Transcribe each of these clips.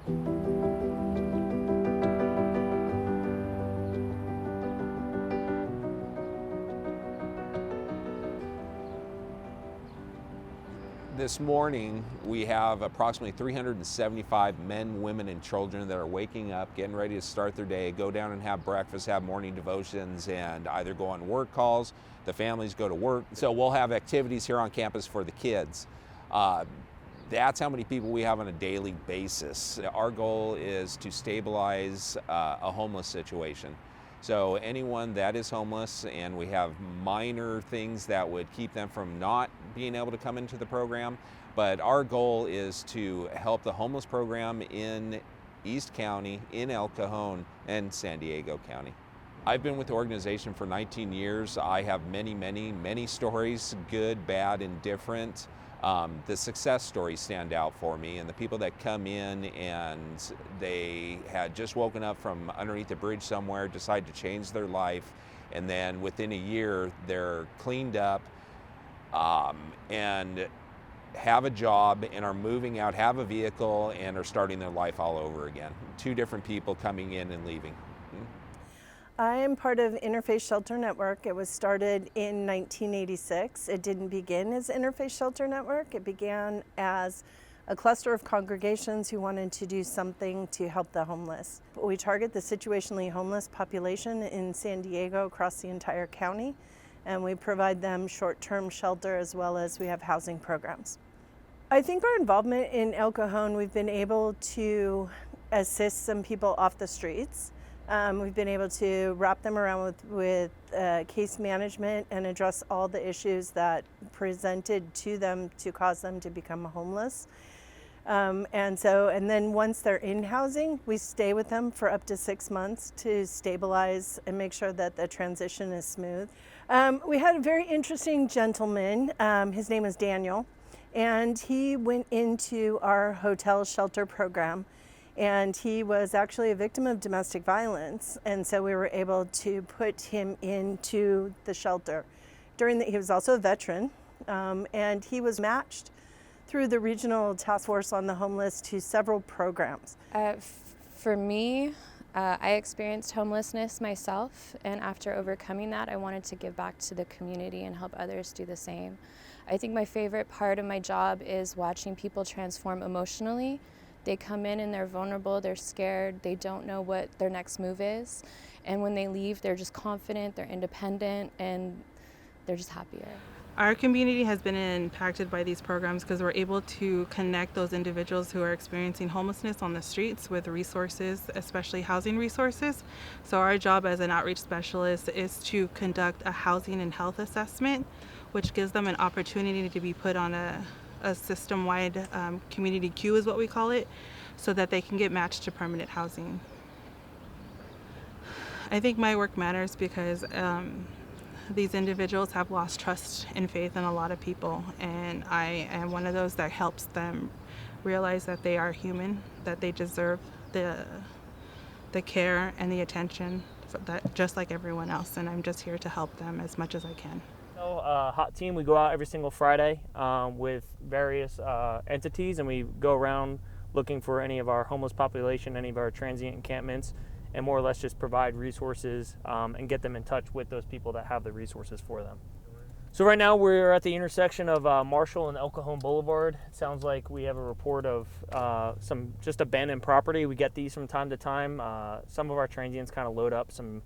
This morning, we have approximately 375 men, women, and children that are waking up, getting ready to start their day, go down and have breakfast, have morning devotions, and either go on work calls, the families go to work. So we'll have activities here on campus for the kids. That's how many people we have on a daily basis. Our goal is to stabilize a homeless situation. So anyone that is homeless, and we have minor things that would keep them from not being able to come into the program, but our goal is to help the homeless program in East County, in El Cajon, and San Diego County. I've been with the organization for 19 years. I have many stories, good, bad, and different. The success stories stand out for me, and the people that come in and they had just woken up from underneath a bridge somewhere, decide to change their life, and then within a year they're cleaned up and have a job and are moving out, have a vehicle, and are starting their life all over again. Two different people coming in and leaving. I am part of Interfaith Shelter Network. It was started in 1986. It didn't begin as Interfaith Shelter Network. It began as a cluster of congregations who wanted to do something to help the homeless. We target the situationally homeless population in San Diego across the entire county, and we provide them short-term shelter as well as we have housing programs. I think our involvement in El Cajon, we've been able to assist some people off the streets. We've been able to wrap them around with case management and address all the issues that presented to them to cause them to become homeless. And then once they're in housing, we stay with them for up to 6 months to stabilize and make sure that the transition is smooth. We had a very interesting gentleman. His name is Daniel, and he went into our hotel shelter program. And he was actually a victim of domestic violence, and so we were able to put him into the shelter. He was also a veteran, and he was matched through the Regional Task Force on the Homeless to several programs. For me, I experienced homelessness myself, and after overcoming that, I wanted to give back to the community and help others do the same. I think my favorite part of my job is watching people transform emotionally. They come in and they're vulnerable, they're scared, they don't know what their next move is. And when they leave, they're just confident, they're independent, and they're just happier. Our community has been impacted by these programs because we're able to connect those individuals who are experiencing homelessness on the streets with resources, especially housing resources. So our job as an outreach specialist is to conduct a housing and health assessment, which gives them an opportunity to be put on a system-wide community queue is what we call it, so that they can get matched to permanent housing. I think my work matters because these individuals have lost trust and faith in a lot of people, and I am one of those that helps them realize that they are human, that they deserve the care and the attention that just like everyone else, and I'm just here to help them as much as I can. Hot Team, we go out every single Friday with various entities, and we go around looking for any of our homeless population, any of our transient encampments, and more or less just provide resources and get them in touch with those people that have the resources for them. So right now we're at the intersection of Marshall and El Cajon Boulevard. It sounds like we have a report of some just abandoned property. We get these from time to time. Some of our transients kind of load up some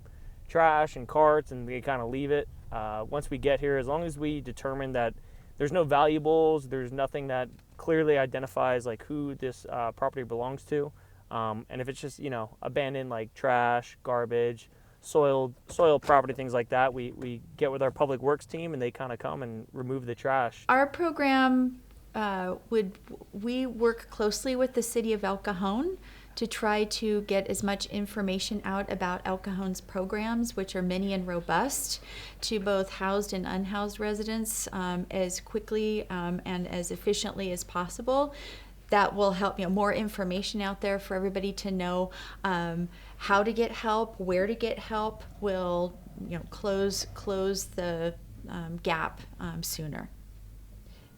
trash and carts and we kind of leave it. Once we get here, as long as we determine that there's no valuables, there's nothing that clearly identifies like who this property belongs to, and if it's just, abandoned like trash, garbage, soiled property, things like that, we get with our public works team and they kind of come and remove the trash. Our program we work closely with the city of El Cajon to try to get as much information out about El Cajon's programs, which are many and robust, to both housed and unhoused residents as quickly and as efficiently as possible. That will help, more information out there for everybody to know how to get help, where to get help, will close the gap sooner.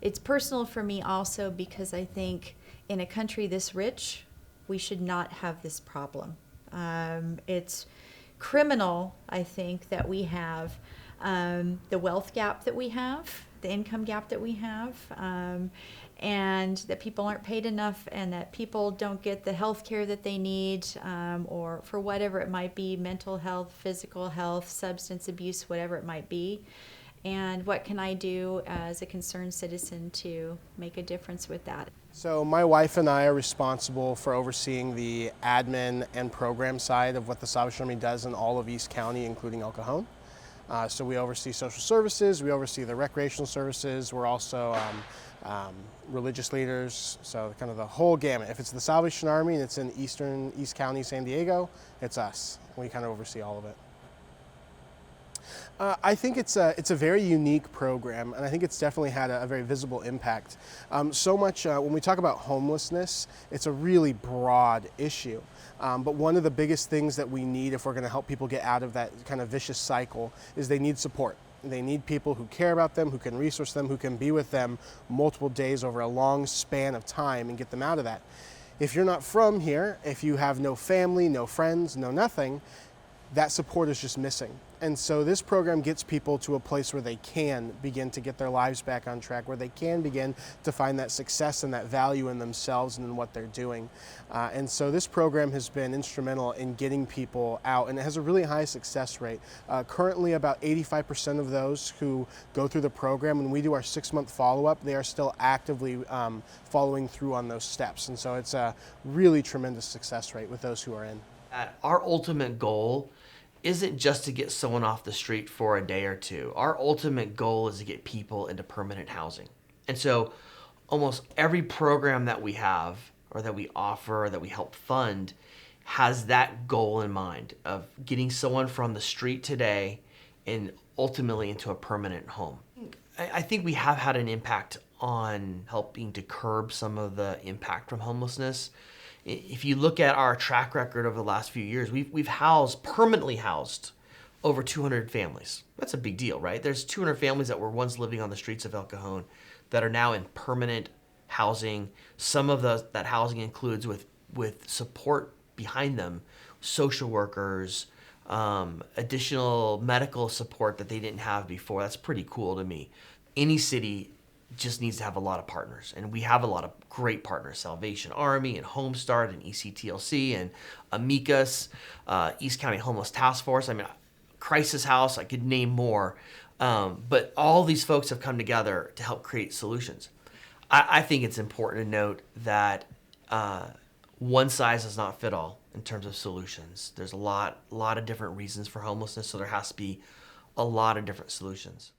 It's personal for me also because I think in a country this rich, we should not have this problem. It's criminal, I think, that we have the wealth gap that we have, the income gap that we have, and that people aren't paid enough, and that people don't get the health care that they need, or for whatever it might be, mental health, physical health, substance abuse, whatever it might be. And what can I do as a concerned citizen to make a difference with that? So my wife and I are responsible for overseeing the admin and program side of what the Salvation Army does in all of East County, including El Cajon. So we oversee social services, we oversee the recreational services, we're also religious leaders, so kind of the whole gamut. If it's the Salvation Army and it's in East County, San Diego, it's us. We kind of oversee all of it. I think it's a very unique program, and I think it's definitely had a very visible impact. So much, when we talk about homelessness, it's a really broad issue. But one of the biggest things that we need if we're going to help people get out of that kind of vicious cycle is they need support. They need people who care about them, who can resource them, who can be with them multiple days over a long span of time and get them out of that. If you're not from here, if you have no family, no friends, no nothing, that support is just missing. And so this program gets people to a place where they can begin to get their lives back on track, where they can begin to find that success and that value in themselves and in what they're doing. And so this program has been instrumental in getting people out, and it has a really high success rate. Currently, about 85% of those who go through the program, when we do our 6-month follow-up, they are still actively following through on those steps. And so it's a really tremendous success rate with those who are in. Our ultimate goal isn't just to get someone off the street for a day or two. Our ultimate goal is to get people into permanent housing. And so almost every program that we have or that we offer or that we help fund has that goal in mind of getting someone from the street today and ultimately into a permanent home. I think we have had an impact on helping to curb some of the impact from homelessness. If you look at our track record over the last few years, we've permanently housed over 200 families. That's a big deal, right? There's 200 families that were once living on the streets of El Cajon that are now in permanent housing. Some of that housing includes with support behind them, social workers, additional medical support that they didn't have before. That's pretty cool to me. Any city just needs to have a lot of partners, and we have a lot of great partners: Salvation Army and Homestart and ECTLC and Amicus, East County Homeless Task Force. I mean, Crisis House, I could name more, but all these folks have come together to help create solutions. I think it's important to note that one size does not fit all in terms of solutions. There's a lot of different reasons for homelessness, so there has to be a lot of different solutions.